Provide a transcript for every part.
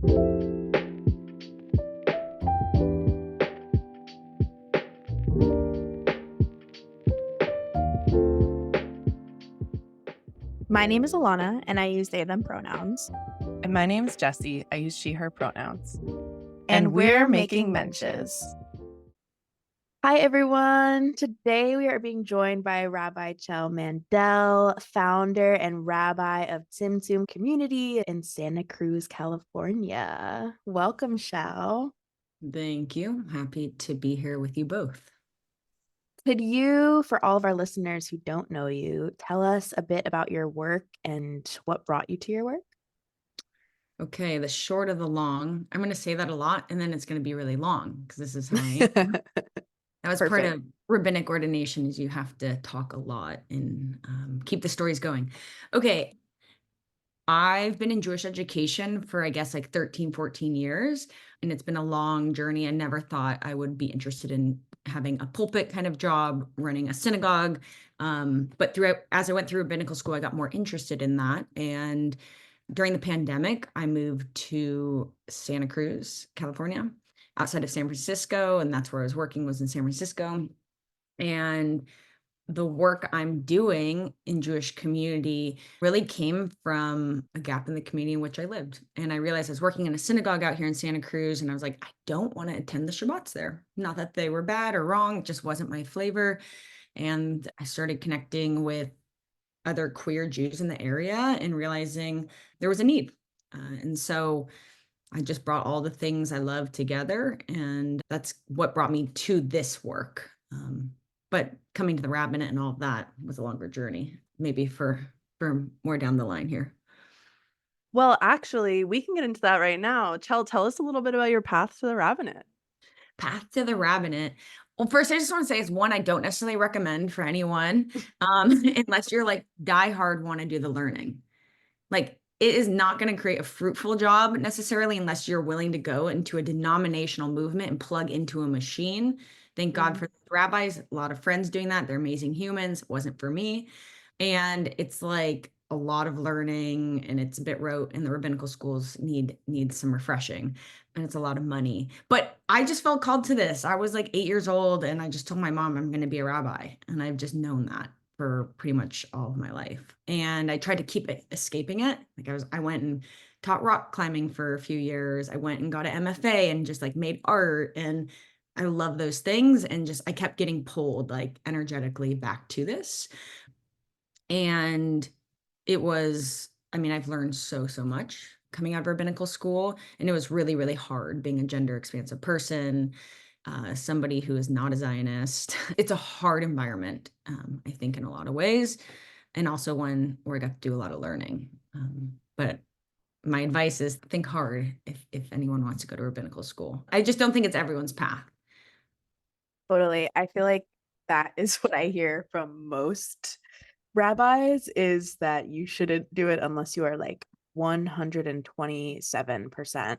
My name is Alana, and I use they, them pronouns. And my name's Jessie. I use she, her pronouns. And we're making menches. Hi, everyone. Today we are being joined by Rabbi Chel Mandel, founder and rabbi of Tzimtzum Community in Santa Cruz, California. Welcome, Chel. Thank you. Happy to be here with you both. Could you, for all of our listeners who don't know you, tell us a bit about your work and what brought you to your work? Okay, the short of the long. I'm going to say that a lot, and then it's going to be really long because this is how I am. That was part of rabbinic ordination, is you have to talk a lot and keep the stories going. Okay, I've been in Jewish education for, I guess, like 13, 14 years, and it's been a long journey. I never thought I would be interested in having a pulpit kind of job, running a synagogue. But as I went through rabbinical school, I got more interested in that. And during the pandemic, I moved to Santa Cruz, California, outside of San Francisco, and that's where I was working, was in San Francisco. And the work I'm doing in Jewish community really came from a gap in the community in which I lived. And I realized I was working in a synagogue out here in Santa Cruz, and I was like, I don't want to attend the Shabbats there. Not that they were bad or wrong, it just wasn't my flavor. And I started connecting with other queer Jews in the area and realizing there was a need. And so I just brought all the things I love together, and that's what brought me to this work. But coming to the rabbinate and all of that was a longer journey, maybe for more down the line here. Well, actually, we can get into that right now. Chel, tell us a little bit about your path to the rabbinate. Path to the rabbinate. Well, first, I just want to say is one, I don't necessarily recommend for anyone, unless you're like diehard want to do the learning. Like, it is not going to create a fruitful job necessarily unless you're willing to go into a denominational movement and plug into a machine. Thank God for the rabbis, a lot of friends doing that. They're amazing humans. It wasn't for me. And it's like a lot of learning, and it's a bit rote, and the rabbinical schools need some refreshing, and it's a lot of money. But I just felt called to this. I was like 8 years old, and I just told my mom I'm going to be a rabbi, and I've just known that for pretty much all of my life. And I tried to keep escaping it. Like I went and taught rock climbing for a few years. I went and got an MFA and just like made art, and I love those things. And just, I kept getting pulled like energetically back to this. And it was, I mean, I've learned so much coming out of rabbinical school, and it was really, really hard being a gender expansive person, somebody who is not a Zionist. It's a hard environment, I think, in a lot of ways, and also one where I got to do a lot of learning. But my advice is think hard if anyone wants to go to rabbinical school. I just don't think it's everyone's path. Totally. I feel like that is what I hear from most rabbis, is that you shouldn't do it unless you are like 127%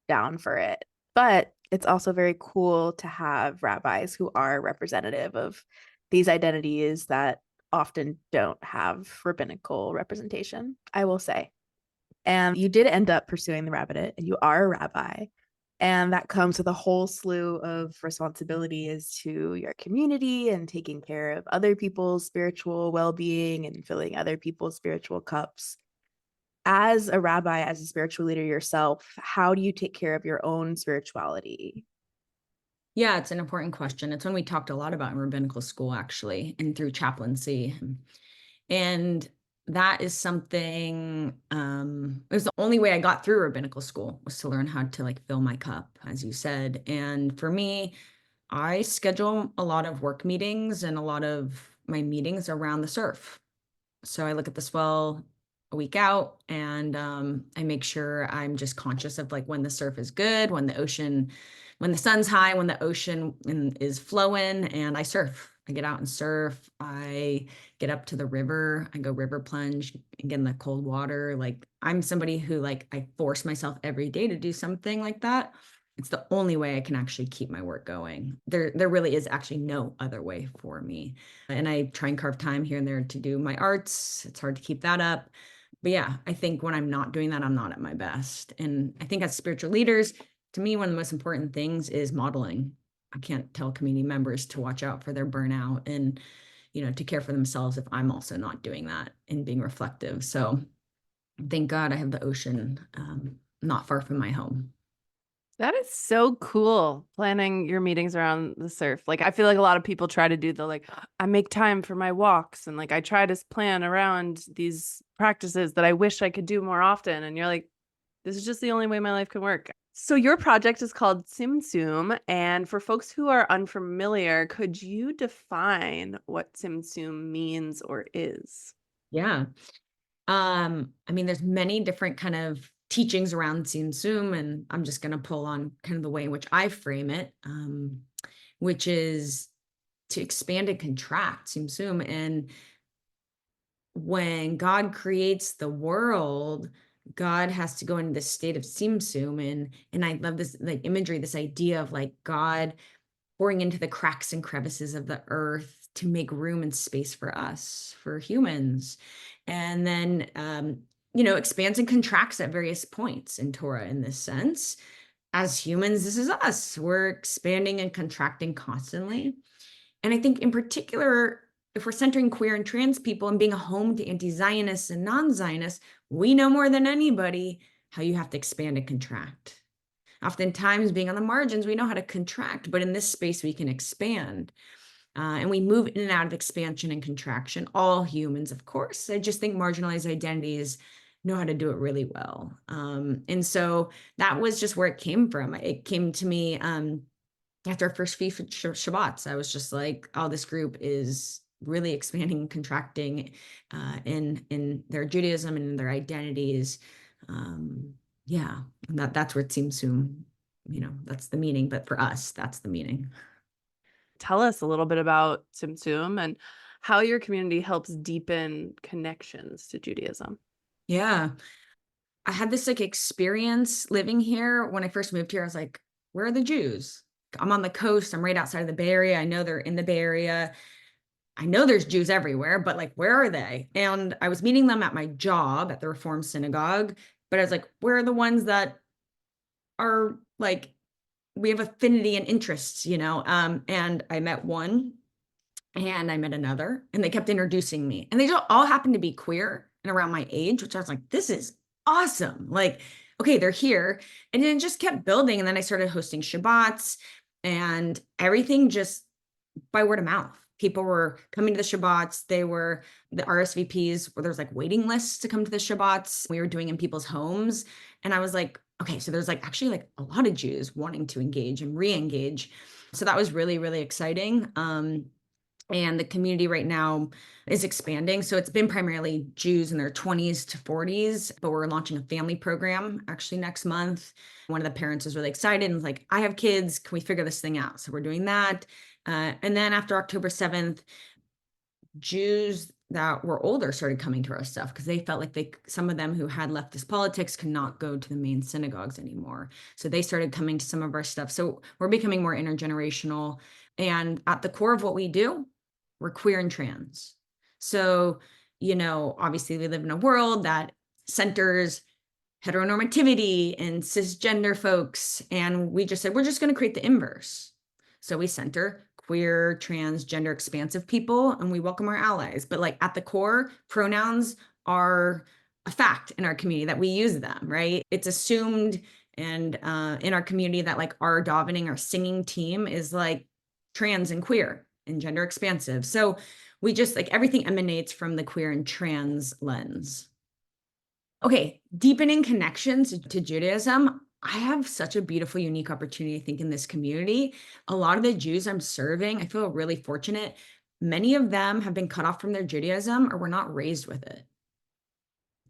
down for it. But it's also very cool to have rabbis who are representative of these identities that often don't have rabbinical representation, I will say. And you did end up pursuing the rabbinate, and you are a rabbi. And that comes with a whole slew of responsibilities to your community and taking care of other people's spiritual well-being and filling other people's spiritual cups. As a rabbi, as a spiritual leader yourself, how do you take care of your own spirituality? Yeah, it's an important question. It's one we talked a lot about in rabbinical school, actually, and through chaplaincy. And that is something, it was the only way I got through rabbinical school, was to learn how to like fill my cup, as you said. And for me, I schedule a lot of work meetings and a lot of my meetings around the surf. So I look at the swell a week out, and I make sure I'm just conscious of like when the surf is good, when the sun's high, when the ocean is flowing, and I surf. I get out and surf. I get up to the river. I go river plunge and get in the cold water. Like, I'm somebody who like, I force myself every day to do something like that. It's the only way I can actually keep my work going. There really is actually no other way for me. And I try and carve time here and there to do my arts. It's hard to keep that up. But yeah, I think when I'm not doing that, I'm not at my best. And I think as spiritual leaders, to me, one of the most important things is modeling. I can't tell community members to watch out for their burnout and, to care for themselves if I'm also not doing that and being reflective. So thank God I have the ocean not far from my home. That is so cool, planning your meetings around the surf. Like, I feel like a lot of people try to do the like, I make time for my walks and like I try to plan around these practices that I wish I could do more often. And you're like, this is just the only way my life can work. So your project is called Tzimtzum, and for folks who are unfamiliar, could you define what Tzimtzum means or is? Yeah. I mean, there's many different kind of teachings around Zoom, and I'm just going to pull on kind of the way in which I frame it, which is to expand and contract Zoom. And when God creates the world, God has to go into this state of Tzimtzum, and I love this like imagery, this idea of like God pouring into the cracks and crevices of the earth to make room and space for us, for humans. And then, expands and contracts at various points in Torah in this sense. As humans, this is us. We're expanding and contracting constantly. And I think in particular, if we're centering queer and trans people and being a home to anti-Zionists and non-Zionists, we know more than anybody how you have to expand and contract. Oftentimes, being on the margins, we know how to contract, but in this space, we can expand. And we move in and out of expansion and contraction, all humans, of course. I just think marginalized identities know how to do it really well. And so that was just where it came from. It came to me after our first few Shabbats. I was just like, oh, this group is really expanding and contracting in their Judaism and in their identities. Yeah, and that's where it seems to, that's the meaning. But for us, that's the meaning. Tell us a little bit about Tzimtzum and how your community helps deepen connections to Judaism. Yeah. I had this like experience living here. When I first moved here, I was like, where are the Jews? I'm on the coast. I'm right outside of the Bay Area. I know they're in the Bay Area. I know there's Jews everywhere, but like, where are they? And I was meeting them at my job at the Reform Synagogue, but I was like, where are the ones that are like, we have affinity and interests, and I met one and I met another, and they kept introducing me, and they all happened to be queer and around my age, which I was like, this is awesome. Like, okay, they're here. And then it just kept building. And then I started hosting Shabbats, and everything just by word of mouth. People were coming to the Shabbats. They were the RSVPs where there's like waiting lists to come to the Shabbats. We were doing in people's homes. And I was like, okay, so there's like actually like a lot of Jews wanting to engage and re-engage. So that was really, really exciting. And the community right now is expanding. So it's been primarily Jews in their 20s to 40s, but we're launching a family program actually next month. One of the parents is really excited and was like, I have kids. Can we figure this thing out? So we're doing that. And then after October 7th, Jews that were older started coming to our stuff because they felt like some of them who had leftist politics could not go to the main synagogues anymore. So they started coming to some of our stuff. So we're becoming more intergenerational. And at the core of what we do, we're queer and trans. So, obviously we live in a world that centers heteronormativity and cisgender folks. And we just said, we're just going to create the inverse. So we center queer, trans, gender expansive people, and we welcome our allies. But like at the core, pronouns are a fact in our community that we use them, right? It's assumed and in our community that like our davening, our singing team is like trans and queer and gender expansive. So we just like everything emanates from the queer and trans lens. Okay, deepening connections to Judaism. I have such a beautiful, unique opportunity, I think, in this community. A lot of the Jews I'm serving, I feel really fortunate. Many of them have been cut off from their Judaism or were not raised with it.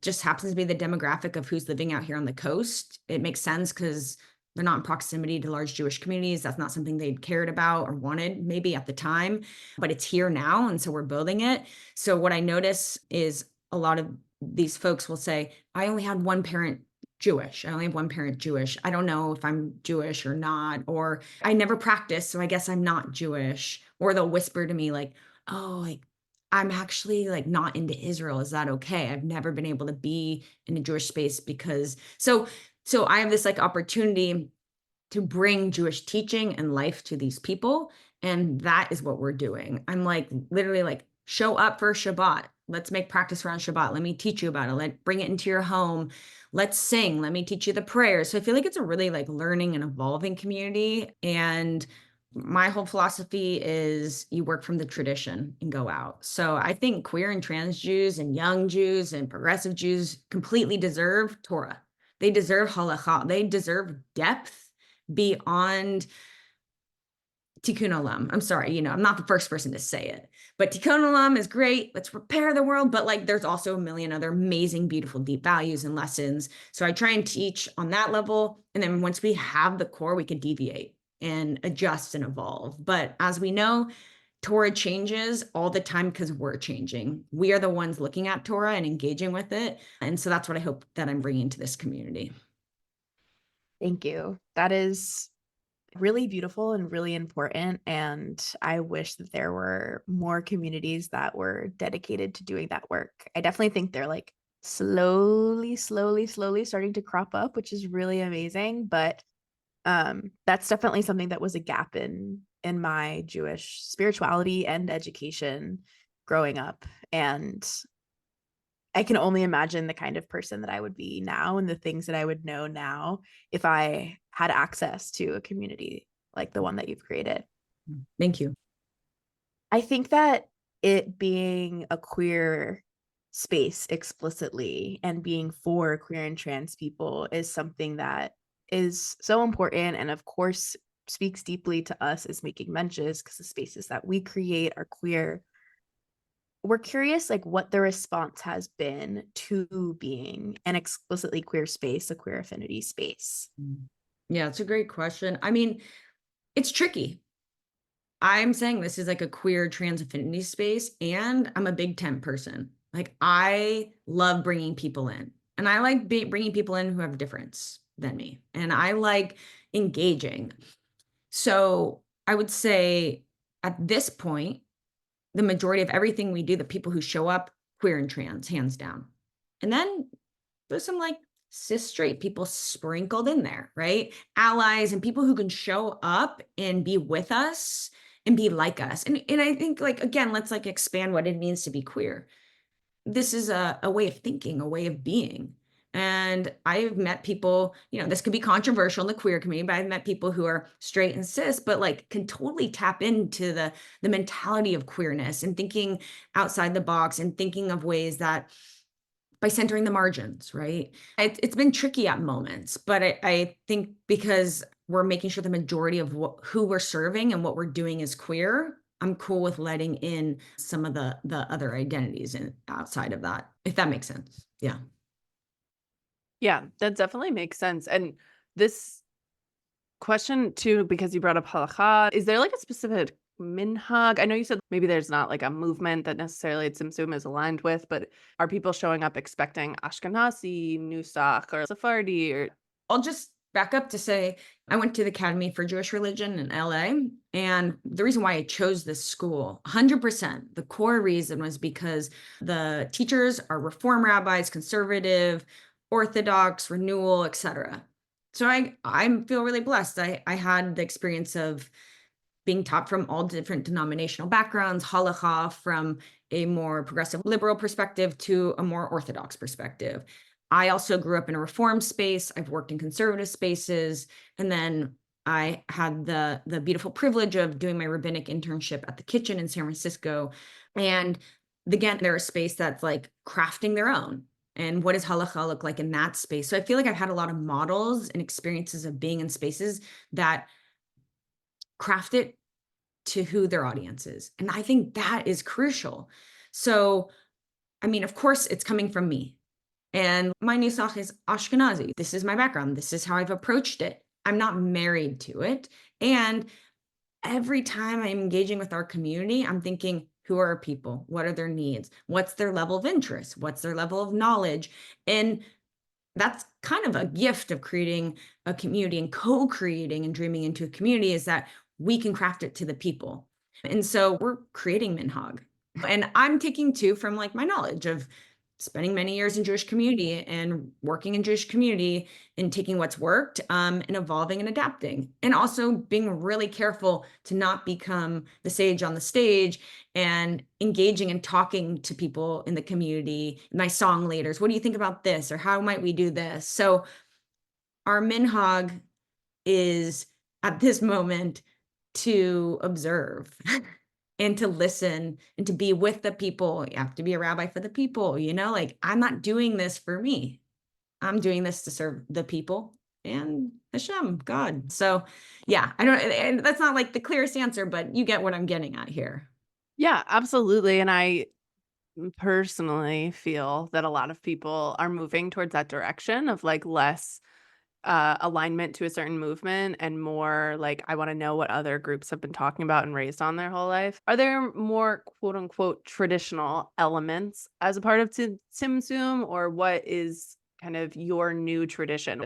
Just happens to be the demographic of who's living out here on the coast. It makes sense because they're not in proximity to large Jewish communities. That's not something they cared about or wanted maybe at the time, but it's here now. And so we're building it. So what I notice is a lot of these folks will say, I only had one parent Jewish. I only have one parent Jewish. I don't know if I'm Jewish or not, or I never practiced, so I guess I'm not Jewish. Or they'll whisper to me like, oh, like I'm actually like not into Israel. Is that okay? I've never been able to be in a Jewish space because so I have this like opportunity to bring Jewish teaching and life to these people. And that is what we're doing. I'm like literally like, show up for Shabbat. Let's make practice around Shabbat. Let me teach you about it. Bring it into your home. Let's sing. Let me teach you the prayers. So I feel like it's a really like learning and evolving community. And my whole philosophy is you work from the tradition and go out. So I think queer and trans Jews and young Jews and progressive Jews completely deserve Torah. They deserve halakha. They deserve depth beyond tikkun olam. I'm sorry, I'm not the first person to say it, but tikkun olam is great. Let's repair the world. But like, there's also a million other amazing, beautiful, deep values and lessons. So I try and teach on that level. And then once we have the core, we can deviate and adjust and evolve. But as we know, Torah changes all the time because we're changing. We are the ones looking at Torah and engaging with it. And so that's what I hope that I'm bringing to this community. Thank you. That is really beautiful and really important. And I wish that there were more communities that were dedicated to doing that work. I definitely think they're like slowly starting to crop up, which is really amazing. But that's definitely something that was a gap in my Jewish spirituality and education growing up. And I can only imagine the kind of person that I would be now and the things that I would know now if I had access to a community like the one that you've created. Thank you. I think that it being a queer space explicitly and being for queer and trans people is something that is so important, and of course speaks deeply to us as making mentions because the spaces that we create are queer. We're curious like what the response has been to being an explicitly queer space, a queer affinity space. Yeah, it's a great question. I mean, it's tricky. I'm saying this is like a queer trans affinity space, and I'm a big tent person. Like, I love bringing people in, and I like bringing people in who have difference than me, and I like engaging. So I would say at this point, the majority of everything we do, the people who show up, queer and trans, hands down. And then there's some like cis straight people sprinkled in there, right? Allies and people who can show up and be with us and be like us. And I think like, again, let's like expand what it means to be queer. This is a way of thinking, a way of being. And I've met people, this could be controversial in the queer community, but I've met people who are straight and cis, but like can totally tap into the mentality of queerness and thinking outside the box and thinking of ways that by centering the margins, right? It's been tricky at moments, but I think because we're making sure the majority of who we're serving and what we're doing is queer, I'm cool with letting in some of the other identities outside of that, if that makes sense. Yeah. Yeah, that definitely makes sense. And this question too, because you brought up halakha, is there like a specific minhag? I know you said maybe there's not like a movement that necessarily it's Tzimtzum is aligned with, but are people showing up expecting Ashkenazi, Nusach, or Sephardi? Or I'll just back up to say I went to the Academy for Jewish Religion in LA. And the reason why I chose this school, 100%, the core reason was because the teachers are Reform rabbis, conservative, Orthodox, renewal, etc. So I feel really blessed. I had the experience of being taught from all different denominational backgrounds, halakha from a more progressive liberal perspective to a more Orthodox perspective. I also grew up in a reform space. I've worked in conservative spaces. And then I had the beautiful privilege of doing my rabbinic internship at the Kitchen in San Francisco. And again, they're a space that's like crafting their own. And what does halakha look like in that space? So I feel like I've had a lot of models and experiences of being in spaces that craft it to who their audience is. And I think that is crucial. So, I mean, of course, it's coming from me. And my nusach is Ashkenazi. This is my background. This is how I've approached it. I'm not married to it. And every time I'm engaging with our community, I'm thinking, who are our people? What are their needs? What's their level of interest? What's their level of knowledge? And that's kind of a gift of creating a community and co-creating and dreaming into a community, is that we can craft it to the people. And so we're creating minhag. And I'm taking too from like my knowledge of spending many years in Jewish community and working in Jewish community and taking what's worked and evolving and adapting. And also being really careful to not become the sage on the stage and engaging and talking to people in the community, my song leaders. What do you think about this? Or how might we do this? So our minhag is at this moment to observe and to listen and to be with the people. You have to be a rabbi for the people, like I'm not doing this for me. I'm doing this to serve the people and Hashem, God. So yeah, and that's not like the clearest answer, but you get what I'm getting at here. Yeah, absolutely. And I personally feel that a lot of people are moving towards that direction of like less alignment to a certain movement and more like I want to know what other groups have been talking about and raised on their whole life. Are there more quote unquote traditional elements as a part of Tzimtzum, or what is kind of your new tradition?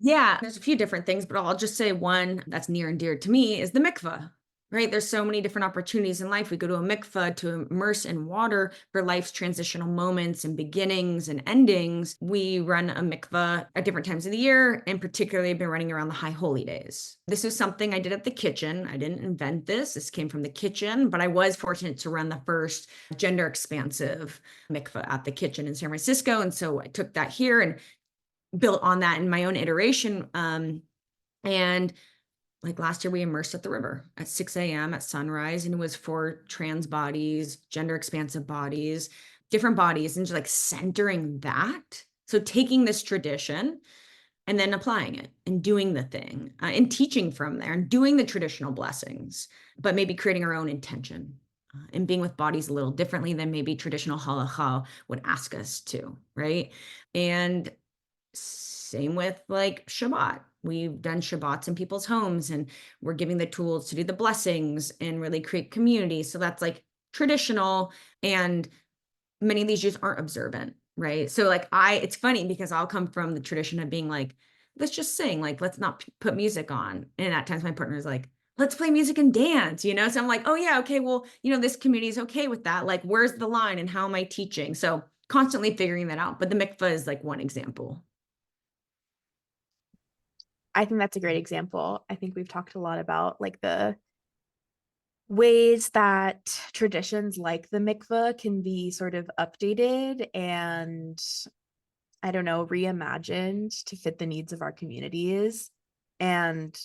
Yeah, there's a few different things, but I'll just say one that's near and dear to me is the mikveh, right? There's so many different opportunities in life. We go to a mikveh to immerse in water for life's transitional moments and beginnings and endings. We run a mikveh at different times of the year, and particularly I've been running around the high holy days. This is something I did at the kitchen. I didn't invent this. This came from the kitchen, but I was fortunate to run the first gender expansive mikveh at the kitchen in San Francisco. And so I took that here and built on that in my own iteration. And like last year, we immersed at the river at 6 a.m. at sunrise, and it was for trans bodies, gender expansive bodies, different bodies, and just like centering that. So taking this tradition and then applying it and doing the thing and teaching from there and doing the traditional blessings, but maybe creating our own intention and being with bodies a little differently than maybe traditional halacha would ask us to, right? And same with like Shabbat. We've done Shabbats in people's homes, and we're giving the tools to do the blessings and really create community. So that's like traditional, and many of these Jews aren't observant, right? So like it's funny because I'll come from the tradition of being like, let's just sing, like let's not put music on. And at times my partner is like, let's play music and dance, So I'm like, oh yeah, okay, well, this community is okay with that. Like, where's the line and how am I teaching? So constantly figuring that out. But the mikveh is like one example. I think that's a great example. I think we've talked a lot about like the ways that traditions like the mikveh can be sort of updated and, I don't know, reimagined to fit the needs of our communities. And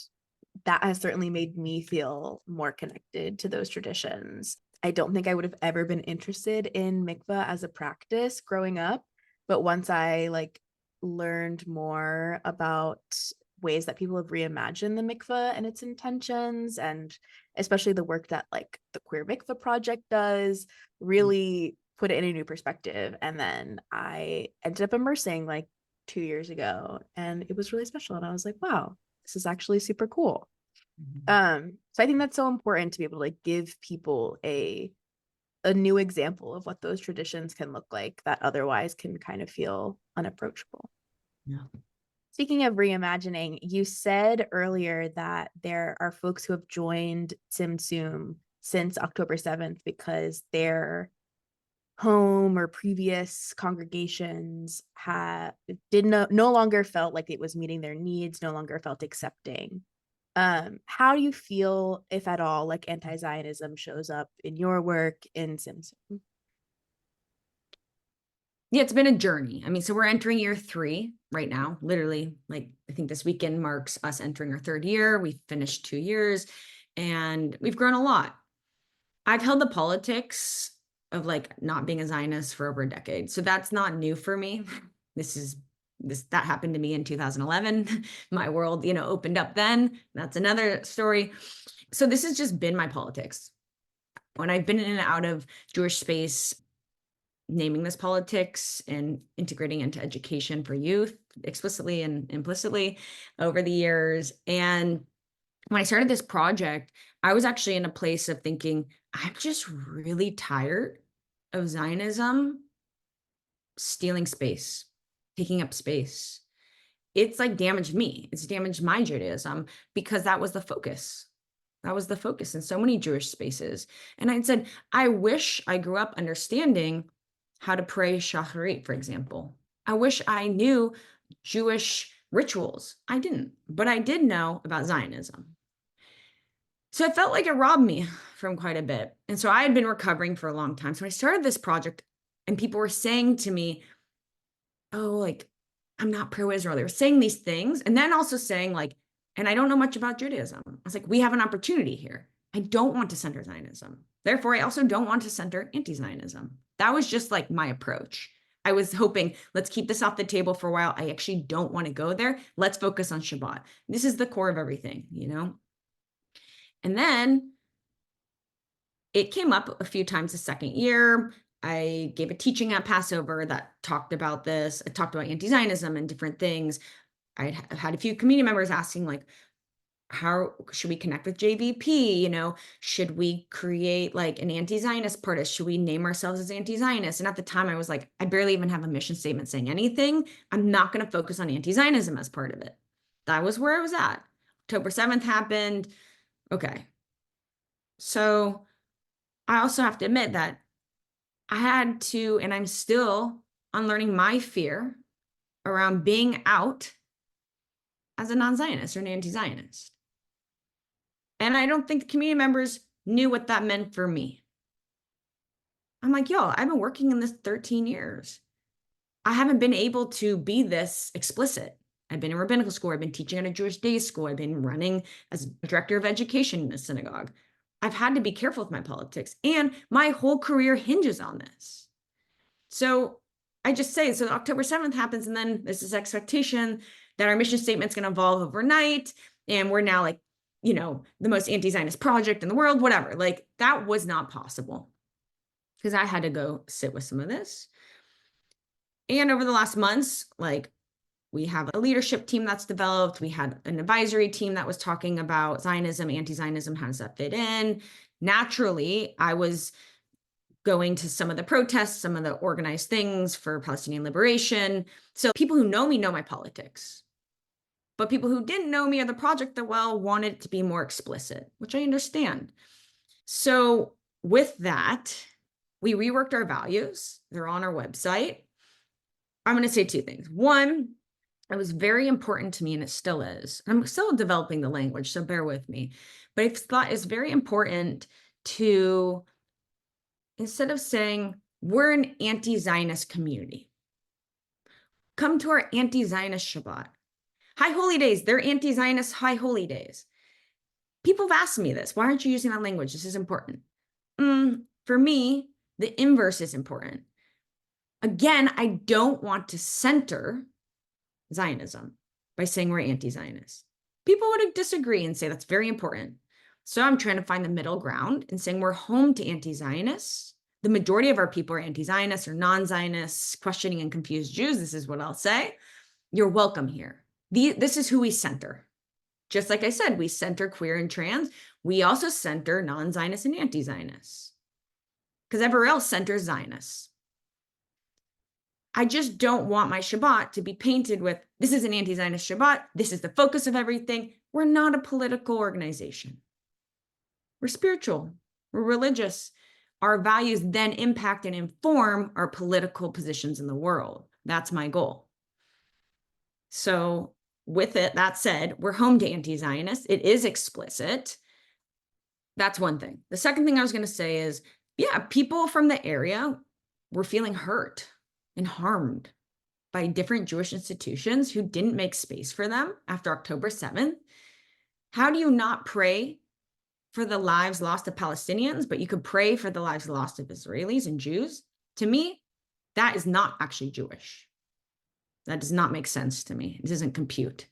that has certainly made me feel more connected to those traditions. I don't think I would have ever been interested in mikveh as a practice growing up, but once I like learned more about ways that people have reimagined the mikveh and its intentions, and especially the work that like the Queer Mikveh Project does, really put it in a new perspective. And then I ended up immersing like 2 years ago, and it was really special. And I was like, wow, this is actually super cool. So I think that's so important to be able to like give people a new example of what those traditions can look like that otherwise can kind of feel unapproachable. Yeah. Speaking of reimagining, you said earlier that there are folks who have joined Tzimtzum since October 7th because their home or previous congregations no longer felt like it was meeting their needs, no longer felt accepting. How do you feel, if at all, like anti-Zionism shows up in your work in Tzimtzum? Yeah, it's been a journey. I mean, so we're entering year 3 right now, literally. Like, I think this weekend marks us entering our 3rd year. We finished 2 years and we've grown a lot. I've held the politics of like not being a Zionist for over a decade. So that's not new for me. That happened to me in 2011. My world, opened up then. That's another story. So this has just been my politics. When I've been in and out of Jewish space, naming this politics and integrating into education for youth explicitly and implicitly over the years. And when I started this project, I was actually in a place of thinking, I'm just really tired of Zionism stealing space, taking up space. It's like damaged me. It's damaged my Judaism because that was the focus. That was the focus in so many Jewish spaces. And I said, I wish I grew up understanding how to pray shacharit, for example. I wish I knew Jewish rituals. I didn't, but I did know about Zionism. So I felt like it robbed me from quite a bit. And so I had been recovering for a long time. So I started this project and people were saying to me, oh, like, I'm not pro-Israel. They were saying these things and then also saying like, and I don't know much about Judaism. I was like, we have an opportunity here. I don't want to center Zionism. Therefore, I also don't want to center anti-Zionism. That was just like my approach. I was hoping, let's keep this off the table for a while. I actually don't want to go there. Let's focus on Shabbat. This is the core of everything, you know? And then it came up a few times the second year. I gave a teaching at Passover that talked about this. I talked about anti-Zionism and different things. I had a few community members asking like, how should we connect with JVP? You know, should we create like an anti-Zionist partist? Should we name ourselves as anti-Zionist? And at the time I was like, I barely even have a mission statement saying anything. I'm not going to focus on anti-Zionism as part of it. That was where I was at. October 7th happened. Okay. So I also have to admit that I had to, and I'm still unlearning my fear around being out as a non-Zionist or an anti-Zionist. And I don't think the community members knew what that meant for me. I'm like, yo, I've been working in this 13 years. I haven't been able to be this explicit. I've been in rabbinical school. I've been teaching at a Jewish day school. I've been running as director of education in a synagogue. I've had to be careful with my politics, and my whole career hinges on this. So I just say, so October 7th happens, and then there's this expectation that our mission statement's going to evolve overnight, and we're now like, you know, the most anti-Zionist project in the world, whatever. Like that was not possible because I had to go sit with some of this. And over the last months, like we have a leadership team that's developed. We had an advisory team that was talking about Zionism, anti-Zionism, how does that fit in? Naturally, I was going to some of the protests, some of the organized things for Palestinian liberation. So people who know me know my politics. But people who didn't know me or the project that well wanted it to be more explicit, which I understand. So with that, we reworked our values. They're on our website. I'm going to say two things. One, it was very important to me, and it still is. I'm still developing the language, so bear with me. But I thought it's very important to, instead of saying, we're an anti-Zionist community, come to our anti-Zionist Shabbat. High Holy Days, they're anti-Zionist High Holy Days. People have asked me this. Why aren't you using that language? This is important. For me, the inverse is important. Again, I don't want to center Zionism by saying we're anti-Zionist. People would disagree and say that's very important. So I'm trying to find the middle ground and saying we're home to anti-Zionists. The majority of our people are anti-Zionists or non-Zionists, questioning and confused Jews. This is what I'll say. You're welcome here. This is who we center. Just like I said, we center queer and trans. We also center non-Zionists and anti-Zionists because everywhere else centers Zionists. I just don't want my Shabbat to be painted with, this is an anti-Zionist Shabbat. This is the focus of everything. We're not a political organization. We're spiritual. We're religious. Our values then impact and inform our political positions in the world. That's my goal. So with it, that said, we're home to anti-Zionists. It is explicit. That's one thing. The second thing I was going to say is, yeah, people from the area were feeling hurt and harmed by different Jewish institutions who didn't make space for them after October 7th. How do you not pray for the lives lost of Palestinians, but you could pray for the lives lost of Israelis and Jews? To me, that is not actually Jewish. That does not make sense to me. It doesn't compute.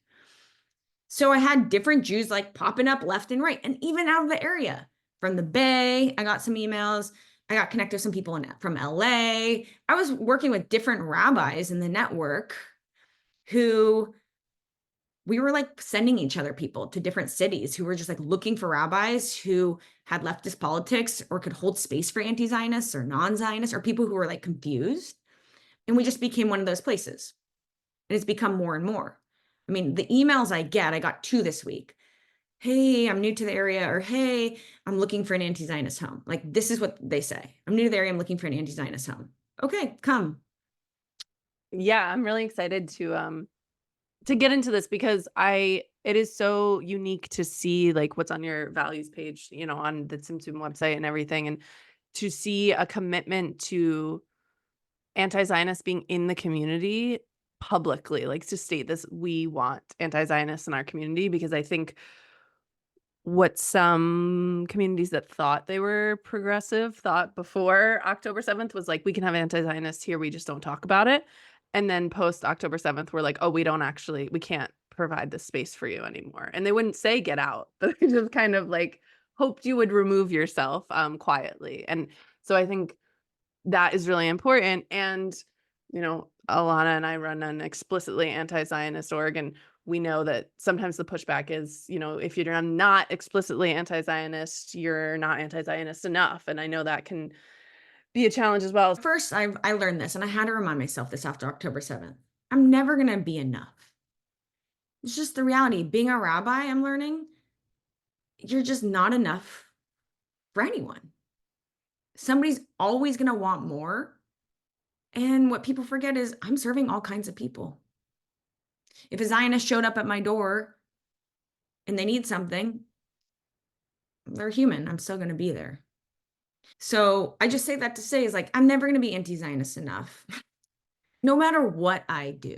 So I had different Jews like popping up left and right, and even out of the area. From the Bay, I got some emails. I got connected with some people from LA. I was working with different rabbis in the network who we were like sending each other people to different cities who were just like looking for rabbis who had leftist politics or could hold space for anti-Zionists or non-Zionists or people who were like confused. And we just became one of those places. And it's become more and more. I mean, the emails I get, I got 2 this week. hey, I'm new to the area, or hey, I'm looking for an anti-Zionist home. Like, this is what they say. I'm new to the area, I'm looking for an anti-Zionist home. Okay, come. Yeah, I'm really excited to get into this because it is so unique to see like what's on your values page, on the Tzimtzum website and everything, and to see a commitment to anti-Zionist being in the community publicly, like to state this, we want anti-Zionists in our community, because I think what some communities that thought they were progressive thought before October 7th was like, we can have anti-Zionists here, we just don't talk about it. And then post October 7th, we're like, oh, we can't provide this space for you anymore. And they wouldn't say get out, but they just kind of like hoped you would remove yourself quietly. And so I think that is really important. And, Alana and I run an explicitly anti-Zionist org, and we know that sometimes the pushback is, if you're not explicitly anti-Zionist, you're not anti-Zionist enough. And I know that can be a challenge as well. First, I learned this, and I had to remind myself this after October 7th. I'm never going to be enough. It's just the reality. Being a rabbi, I'm learning, you're just not enough for anyone. Somebody's always going to want more. And what people forget is I'm serving all kinds of people. If a Zionist showed up at my door and they need something, they're human. I'm still going to be there. So I just say that to say is like, I'm never going to be anti-Zionist enough, no matter what I do.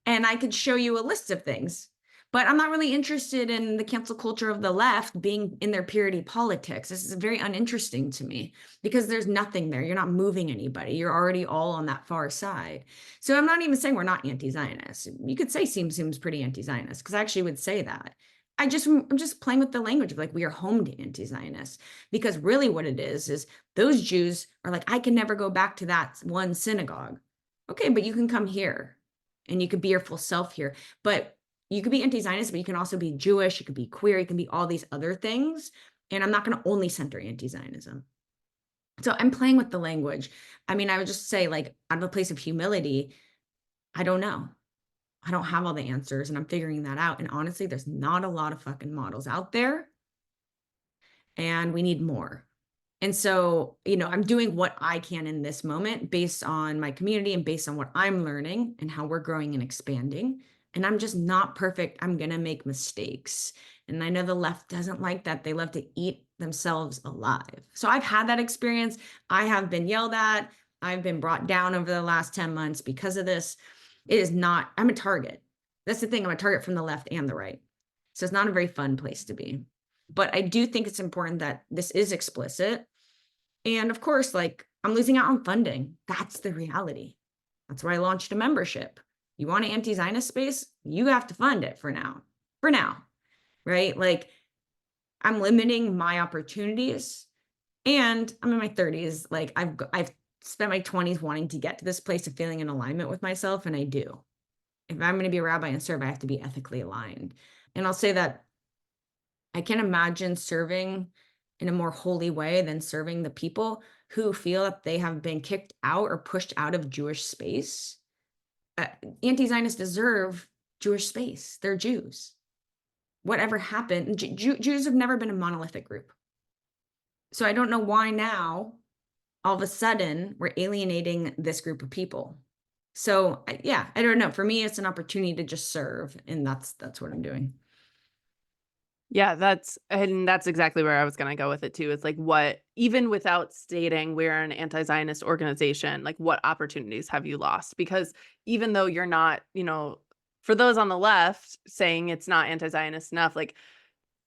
And I could show you a list of things, but I'm not really interested in the cancel culture of the left being in their purity politics. This is very uninteresting to me because there's nothing there. You're not moving anybody. You're already all on that far side. So I'm not even saying we're not anti-Zionist. You could say seems pretty anti-Zionist, because I actually would say that. I'm just playing with the language of like, we are home to anti-Zionists, because really what it is those Jews are like, I can never go back to that one synagogue. Okay, but you can come here and you could be your full self here. But you could be anti-Zionist, but you can also be Jewish, you could be queer, you can be all these other things. And I'm not going to only center anti-Zionism. So I'm playing with the language. I mean, I would just say, like, out of a place of humility, I don't know. I don't have all the answers, and I'm figuring that out. And honestly, there's not a lot of fucking models out there, and we need more. And so, I'm doing what I can in this moment based on my community and based on what I'm learning and how we're growing and expanding. And I'm just not perfect. I'm going to make mistakes. And I know the left doesn't like that. They love to eat themselves alive. So I've had that experience. I have been yelled at. I've been brought down over the last 10 months because of this. It is not, I'm a target. That's the thing. I'm a target from the left and the right. So it's not a very fun place to be. But I do think it's important that this is explicit. And of course, like, I'm losing out on funding. That's the reality. That's why I launched a membership. You want an anti-Zionist space? You have to fund it for now, right? Like, I'm limiting my opportunities, and I'm in my 30s. Like, I've spent my 20s wanting to get to this place of feeling in alignment with myself, and I do. If I'm going to be a rabbi and serve, I have to be ethically aligned. And I'll say that I can't imagine serving in a more holy way than serving the people who feel that they have been kicked out or pushed out of Jewish space. Anti-Zionists deserve Jewish space. They're Jews. Whatever happened, Jews have never been a monolithic group. So I don't know why now, all of a sudden, we're alienating this group of people. So yeah, I don't know. For me, it's an opportunity to just serve, and that's what I'm doing. Yeah, that's exactly where I was going to go with it too. It's like, what, even without stating we're an anti-Zionist organization, like, what opportunities have you lost? Because even though you're not, for those on the left saying it's not anti-Zionist enough, like,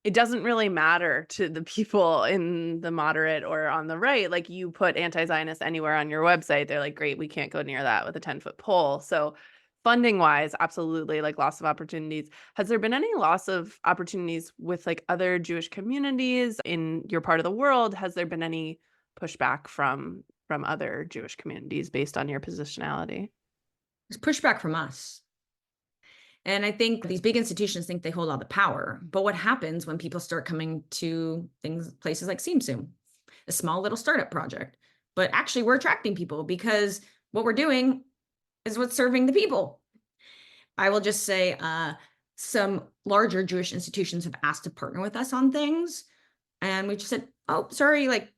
it doesn't really matter to the people in the moderate or on the right. Like, you put anti-Zionist anywhere on your website, they're like, great, we can't go near that with a 10-foot pole. So funding wise, absolutely, like, loss of opportunities. Has there been any loss of opportunities with like other Jewish communities in your part of the world? Has there been any pushback from other Jewish communities based on your positionality? There's pushback from us. And I think these big institutions think they hold all the power. But what happens when people start coming to places like Tzimtzum, a small little startup project? But actually, we're attracting people because what we're doing is what's serving the people. I will just say, some larger Jewish institutions have asked to partner with us on things. And we just said, oh, sorry, like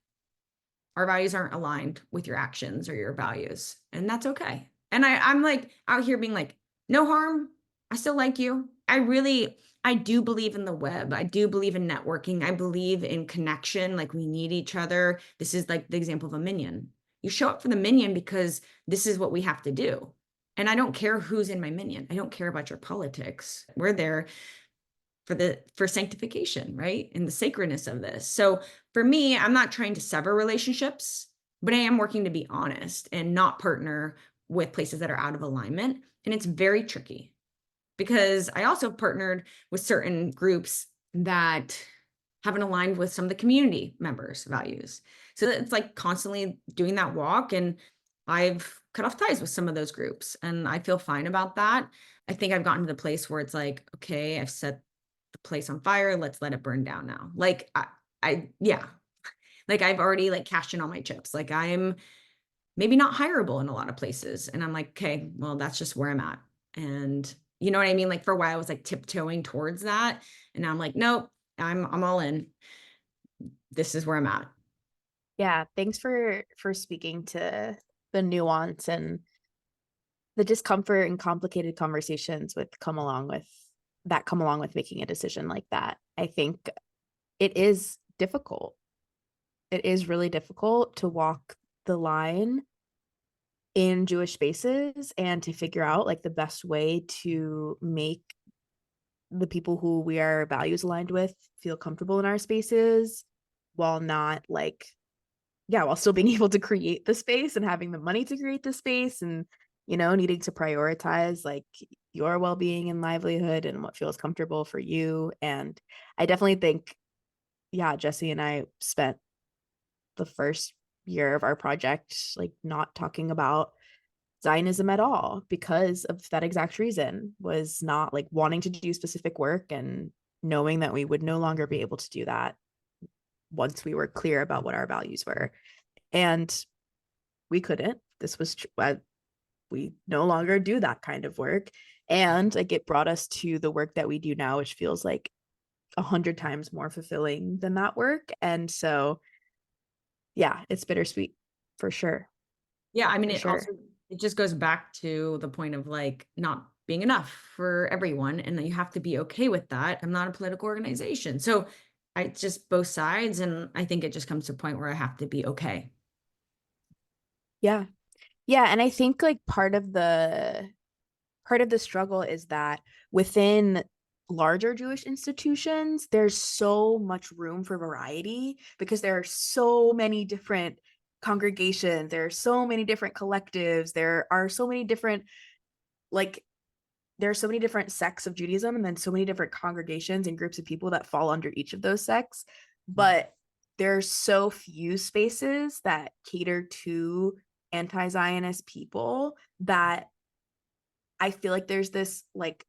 our values aren't aligned with your actions or your values. And that's okay. And I'm like out here being like, no harm. I still like you. I do believe in the web. I do believe in networking. I believe in connection. Like we need each other. This is like the example of a minion. You show up for the minion because this is what we have to do. And I don't care who's in my minion. I don't care about your politics. We're there for sanctification, right? And the sacredness of this. So for me, I'm not trying to sever relationships, but I am working to be honest and not partner with places that are out of alignment. And it's very tricky because I also partnered with certain groups that haven't aligned with some of the community members' values. So it's like constantly doing that walk. And I've cut off ties with some of those groups and I feel fine about that. I think I've gotten to the place where it's like, okay, I've set the place on fire. Let's let it burn down now. Like yeah, like I've already like cashed in all my chips. Like I'm maybe not hireable in a lot of places. And I'm like, okay, well, that's just where I'm at. And you know what I mean? Like for a while I was like tiptoeing towards that. And now I'm like, nope, I'm all in. This is where I'm at. Yeah, thanks for speaking to the nuance and the discomfort and complicated conversations come along with making a decision like that. I think it is difficult. It is really difficult to walk the line in Jewish spaces and to figure out like the best way to make the people who we are values aligned with feel comfortable in our spaces while not like, yeah, while still being able to create the space and having the money to create the space and, you know, needing to prioritize like your well-being and livelihood and what feels comfortable for you. And I definitely think, yeah, Jesse and I spent the first year of our project like not talking about Zionism at all because of that exact reason, was not like wanting to do specific work and knowing that we would no longer be able to do that once we were clear about what our values were. And we couldn't. This was we no longer do that kind of work. And like it brought us to the work that we do now, which feels like 100 times more fulfilling than that work. And so, yeah, it's bittersweet for sure. Yeah, I mean, For it sure. also it just goes back to the point of like not being enough for everyone, and that you have to be okay with that. I'm not a political organization, so I just both sides, and I think it just comes to a point where I have to be okay. Yeah. Yeah. And I think like part of the struggle is that within larger Jewish institutions, there's so much room for variety because there are so many different congregations, there are so many different collectives, there are so many different like there are so many different sects of Judaism and then so many different congregations and groups of people that fall under each of those sects. But there's so few spaces that cater to anti-Zionist people that I feel like there's this like,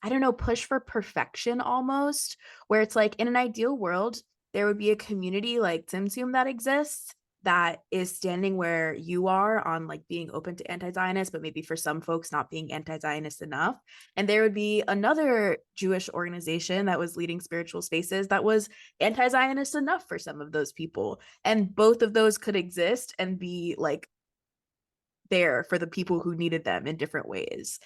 I don't know, push for perfection almost, where it's like in an ideal world, there would be a community like Tzimtzum that exists that is standing where you are on like being open to anti-Zionist, but maybe for some folks not being anti-Zionist enough. And there would be another Jewish organization that was leading spiritual spaces that was anti-Zionist enough for some of those people. And both of those could exist and be like there for the people who needed them in different ways.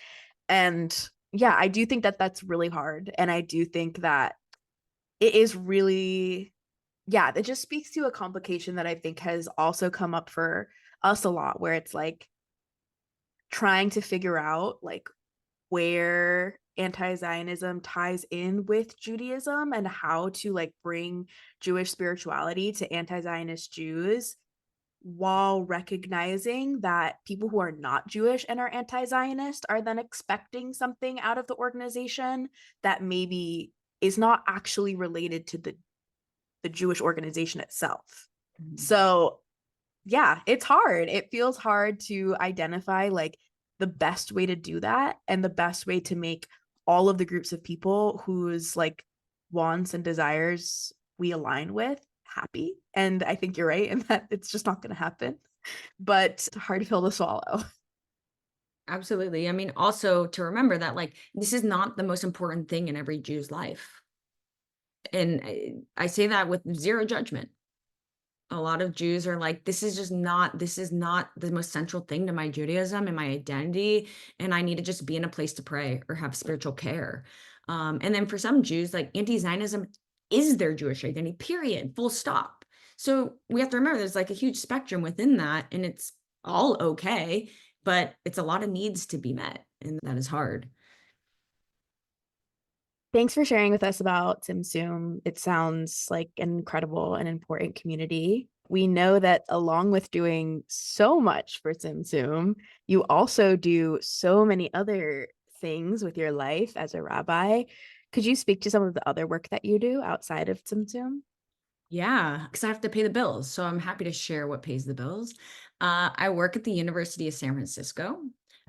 And yeah, I do think that that's really hard. And I do think that it is really, yeah, it just speaks to a complication that I think has also come up for us a lot, where it's like trying to figure out like where anti-Zionism ties in with Judaism and how to like bring Jewish spirituality to anti-Zionist Jews while recognizing that people who are not Jewish and are anti-Zionist are then expecting something out of the organization that maybe is not actually related to the Jewish organization itself. Mhm. So yeah, it's hard. It feels hard to identify like the best way to do that and the best way to make all of the groups of people whose like wants and desires we align with happy. And I think you're right in that it's just not going to happen. But it's a hard pill to swallow. Absolutely. I mean, also to remember that like this is not the most important thing in every Jew's life. And I say that with zero judgment. A lot of Jews are like, this is not the most central thing to my Judaism and my identity. And I need to just be in a place to pray or have spiritual care. And then for some Jews, like anti-Zionism is their Jewish identity, period, full stop. So we have to remember there's like a huge spectrum within that, and it's all okay, but it's a lot of needs to be met, and that is hard. Thanks for sharing with us about Tzimtzum. It sounds like an incredible and important community. We know that along with doing so much for Tzimtzum, you also do so many other things with your life as a rabbi. Could you speak to some of the other work that you do outside of Tzimtzum? Yeah, because I have to pay the bills. So I'm happy to share what pays the bills. I work at the University of San Francisco,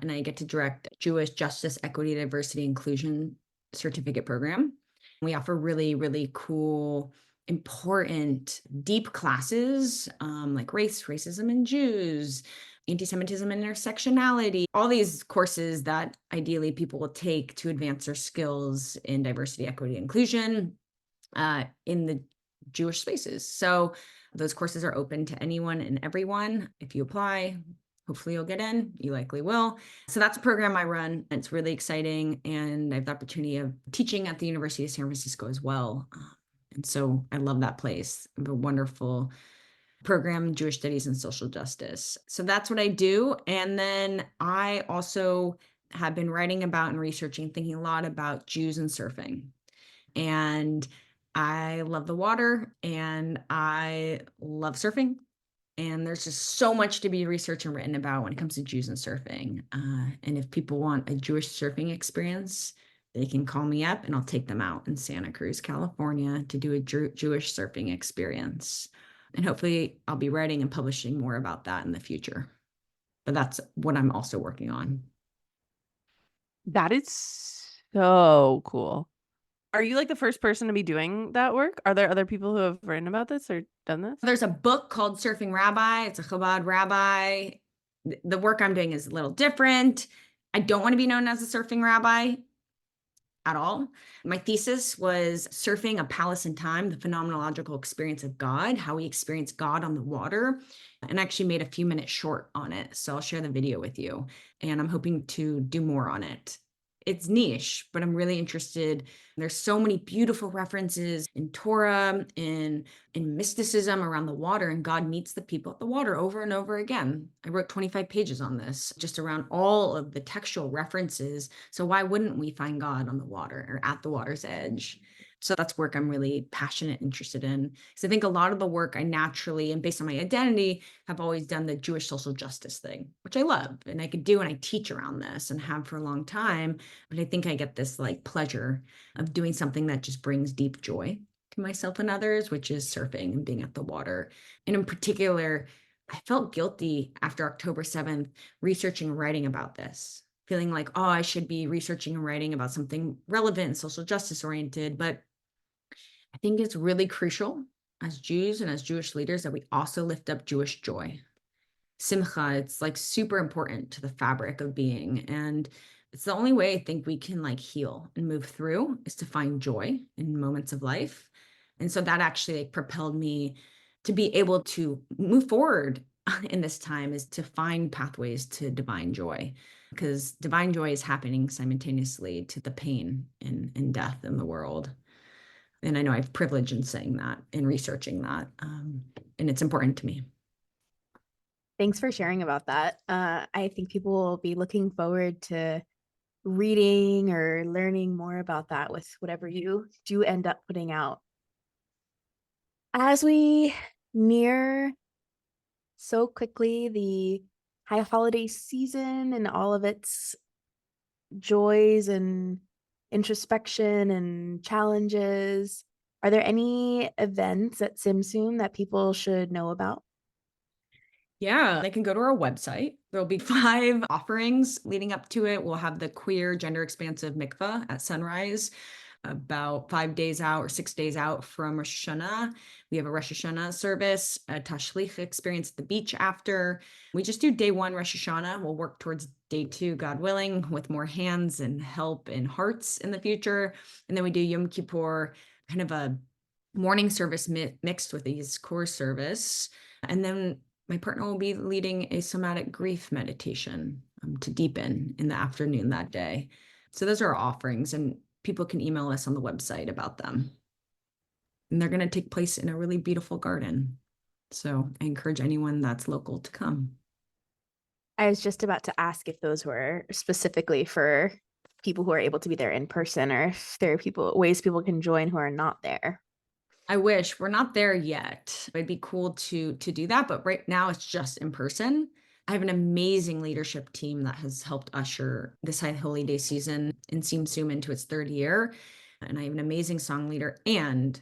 and I get to direct Jewish Justice, Equity, Diversity, Inclusion certificate program. We offer really, really cool, important, deep classes like race, racism, and Jews, anti-Semitism and intersectionality, all these courses that ideally people will take to advance their skills in diversity, equity, inclusion in the Jewish spaces. So those courses are open to anyone and everyone. If you apply, hopefully you'll get in. You likely will. So that's a program I run. It's really exciting. And I have the opportunity of teaching at the University of San Francisco as well. And so I love that place. I have a wonderful program, Jewish Studies and Social Justice. So that's what I do. And then I also have been writing about and researching, thinking a lot about Jews and surfing. And I love the water and I love surfing. And there's just so much to be researched and written about when it comes to Jews and surfing. And if people want a Jewish surfing experience, they can call me up and I'll take them out in Santa Cruz, California to do a Jewish surfing experience. And hopefully I'll be writing and publishing more about that in the future. But that's what I'm also working on. That is so cool. Are you like the first person to be doing that work? Are there other people who have written about this or done this? There's a book called Surfing Rabbi. It's a Chabad rabbi. The work I'm doing is a little different. I don't want to be known as a surfing rabbi at all. My thesis was Surfing a Palace in Time, the phenomenological experience of God, how we experience God on the water. And I actually made a few minutes short on it. So I'll share the video with you. And I'm hoping to do more on it. It's niche, but I'm really interested. There's so many beautiful references in Torah, in mysticism around the water, and God meets the people at the water over and over again. I wrote 25 pages on this, just around all of the textual references. So why wouldn't we find God on the water or at the water's edge? So that's work I'm really passionate, interested in. Because I think a lot of the work I naturally, and based on my identity, have always done the Jewish social justice thing, which I love. And I could do, and I teach around this and have for a long time. But I think I get this like pleasure of doing something that just brings deep joy to myself and others, which is surfing and being at the water. And in particular, I felt guilty after October 7th, researching and writing about this, feeling like, oh, I should be researching and writing about something relevant and social justice oriented. But I think it's really crucial as Jews and as Jewish leaders that we also lift up Jewish joy. Simcha, it's like super important to the fabric of being. And it's the only way I think we can like heal and move through is to find joy in moments of life. And so that actually like propelled me to be able to move forward in this time, is to find pathways to divine joy, because divine joy is happening simultaneously to the pain and death in the world. And I know I have privilege in saying that and researching that. And it's important to me. Thanks for sharing about that. I think people will be looking forward to reading or learning more about that with whatever you do end up putting out. As we near so quickly the high holiday season and all of its joys and introspection and challenges, are there any events at Tzimtzum that people should know about? Yeah, they can go to our website. There'll be 5 offerings leading up to it. We'll have the queer, gender expansive mikvah at sunrise. about 5 days out or 6 days out from Rosh Hashanah. We have a Rosh Hashanah service, a Tashlich experience at the beach after. We just do day 1 Rosh Hashanah. We'll work towards day 2, God willing, with more hands and help and hearts in the future. And then we do Yom Kippur, kind of a morning service mixed with a core service. And then my partner will be leading a somatic grief meditation to deepen in the afternoon that day. So those are our offerings, and people can email us on the website about them. And they're going to take place in a really beautiful garden. So I encourage anyone that's local to come. I was just about to ask if those were specifically for people who are able to be there in person, or if there are ways people can join who are not there. I wish. We're not there yet. It'd be cool to do that, but right now it's just in person. I have an amazing leadership team that has helped usher this High Holy Day season in Tzimtzum into its 3rd year. And I have an amazing song leader, and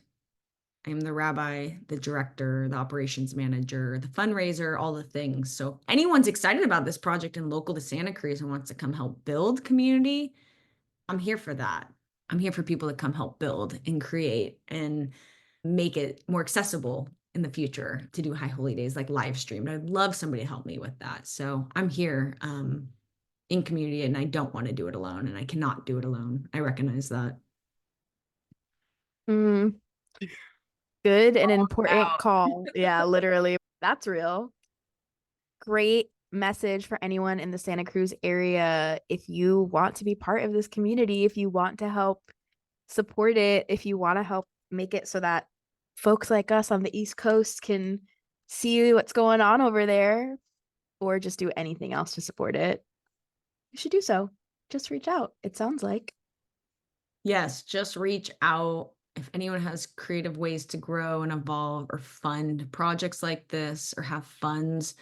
I am the rabbi, the director, the operations manager, the fundraiser, all the things. So anyone's excited about this project and local to Santa Cruz and wants to come help build community, I'm here for that. I'm here for people to come help build and create and make it more accessible in the future to do High Holy Days, like live streamed. I'd love somebody to help me with that. So I'm here in community, and I don't want to do it alone, and I cannot do it alone. I recognize that. Good and important call. Yeah, literally. That's real. Great message for anyone in the Santa Cruz area. If you want to be part of this community, if you want to help support it, if you want to help make it so that folks like us on the East Coast can see what's going on over there, or just do anything else to support it, you should do so. Just reach out, it sounds like. Yes, just reach out. If anyone has creative ways to grow and evolve or fund projects like this or have funds,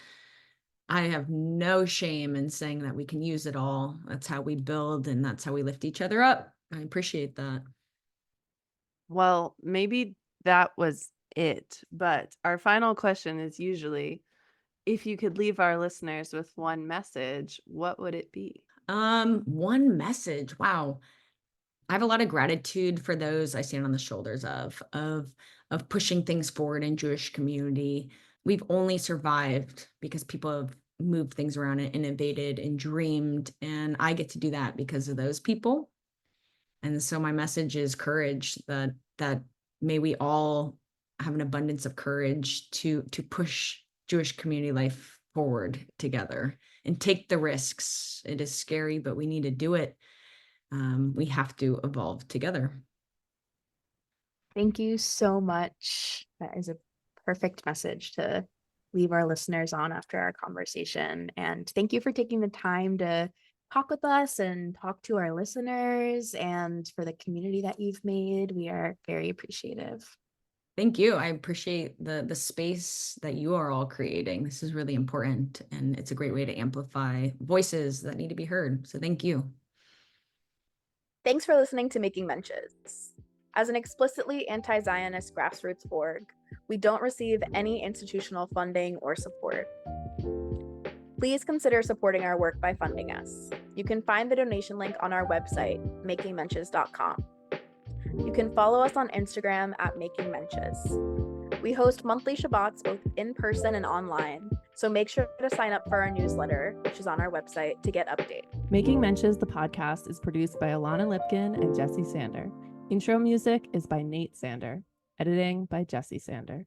I have no shame in saying that we can use it all. That's how we build, and that's how we lift each other up. I appreciate that. Well, maybe that was it. But our final question is usually, if you could leave our listeners with one message, what would it be? One message. Wow. I have a lot of gratitude for those I stand on the shoulders of pushing things forward in Jewish community. We've only survived because people have moved things around and innovated and dreamed, and I get to do that because of those people. And so my message is courage, that may we all have an abundance of courage to push Jewish community life forward together and take the risks. It is scary, but we need to do it. We have to evolve together. Thank you so much. That is a perfect message to leave our listeners on after our conversation. And thank you for taking the time to talk with us and talk to our listeners, and for the community that you've made. We are very appreciative. Thank you. I appreciate the space that you are all creating. This is really important, and it's a great way to amplify voices that need to be heard. So thank you. Thanks for listening to Making Menches. As an explicitly anti-Zionist grassroots org, we don't receive any institutional funding or support. Please consider supporting our work by funding us. You can find the donation link on our website, makingmenches.com. You can follow us on Instagram at Making Menches. We host monthly Shabbats both in person and online, so make sure to sign up for our newsletter, which is on our website, to get updates. Making Menches, the podcast, is produced by Alana Lipkin and Jesse Sander. Intro music is by Nate Sander. Editing by Jesse Sander.